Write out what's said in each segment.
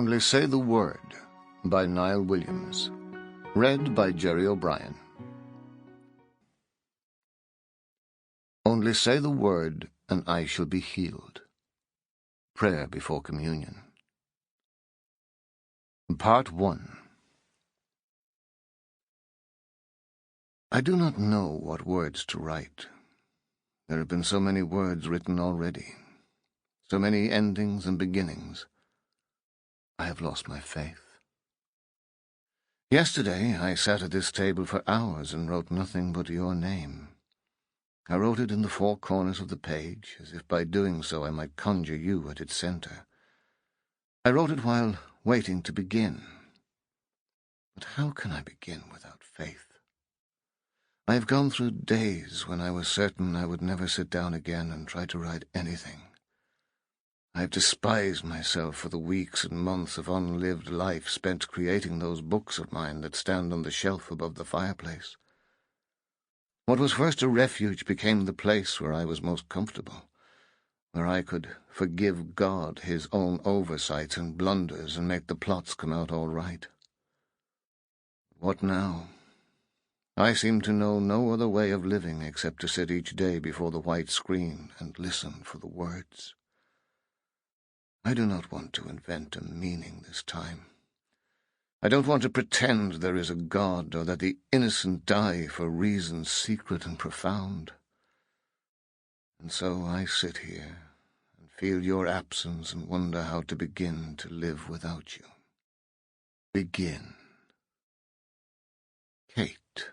Only Say the Word by Niall Williams. Read by Gerry O'Brien. Only say the word, and I shall be healed. Prayer before Communion. Part 1. I do not know what words to write. There have been so many words written already, so many endings and beginnings. I have lost my faith. Yesterday I sat at this table for hours and wrote nothing but your name. I wrote it in the four corners of the page, as if by doing so I might conjure you at its centre. I wrote it while waiting to begin. But how can I begin without faith? I have gone through days when I was certain I would never sit down again and try to write anything. I have despised myself for the weeks and months of unlived life spent creating those books of mine that stand on the shelf above the fireplace. What was first a refuge became the place where I was most comfortable, where I could forgive God his own oversights and blunders and make the plots come out all right. What now? I seem to know no other way of living except to sit each day before the white screen and listen for the words. I do not want to invent a meaning this time. I don't want to pretend there is a God or that the innocent die for reasons secret and profound. And so I sit here and feel your absence and wonder how to begin to live without you. Begin. Kate.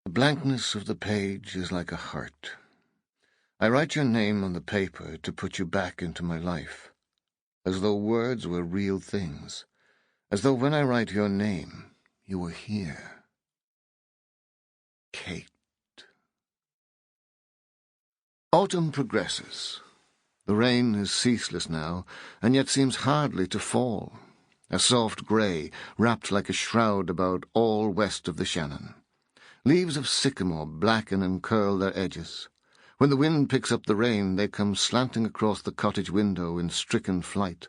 The blankness of the page is like a hurt. I write your name on the paper to put you back into my life, as though words were real things, as though when I write your name, you were here. Kate. Autumn progresses. The rain is ceaseless now, and yet seems hardly to fall, a soft grey, wrapped like a shroud about all west of the Shannon. Leaves of sycamore blacken and curl their edges. When the wind picks up the rain, they come slanting across the cottage window in stricken flight.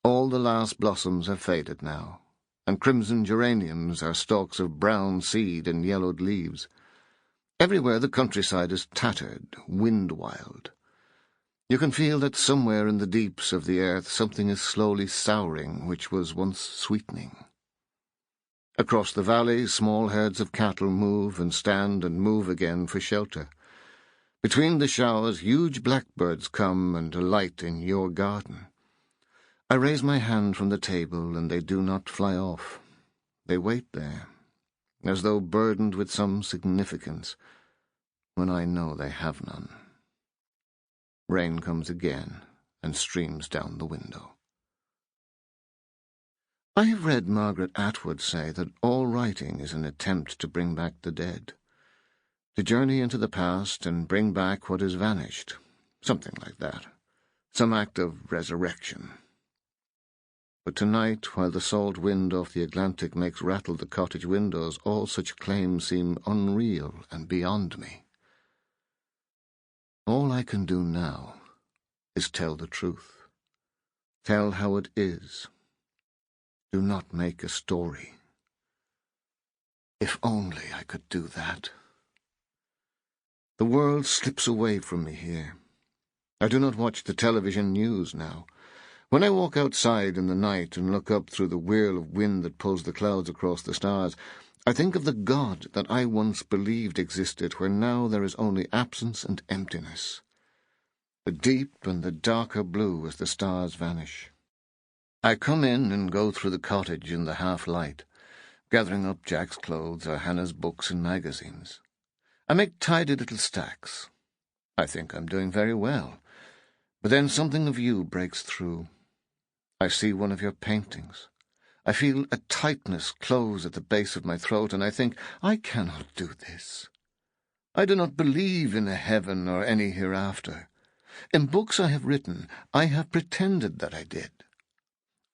All the last blossoms have faded now, and crimson geraniums are stalks of brown seed and yellowed leaves. Everywhere the countryside is tattered, wind-wild. You can feel that somewhere in the deeps of the earth something is slowly souring which was once sweetening. Across the valley, small herds of cattle move and stand and move again for shelter. Between the showers, huge blackbirds come and alight in your garden. I raise my hand from the table, and they do not fly off. They wait there, as though burdened with some significance, when I know they have none. Rain comes again and streams down the window. I have read Margaret Atwood say that all writing is an attempt to bring back the dead, to journey into the past and bring back what is vanished, something like that, some act of resurrection. But tonight, while the salt wind off the Atlantic makes rattle the cottage windows, all such claims seem unreal and beyond me. All I can do now is tell the truth, tell how it is. Do not make a story. If only I could do that. The world slips away from me here. I do not watch the television news now. When I walk outside in the night and look up through the whirl of wind that pulls the clouds across the stars, I think of the God that I once believed existed, where now there is only absence and emptiness. The deep and the darker blue as the stars vanish. I come in and go through the cottage in the half-light, gathering up Jack's clothes or Hannah's books and magazines. I make tidy little stacks. I think I'm doing very well. But then something of you breaks through. I see one of your paintings. I feel a tightness close at the base of my throat, and I think, I cannot do this. I do not believe in a heaven or any hereafter. In books I have written, I have pretended that I did.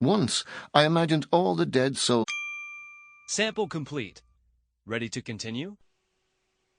Once I imagined all the dead souls. Sample complete. Ready to continue?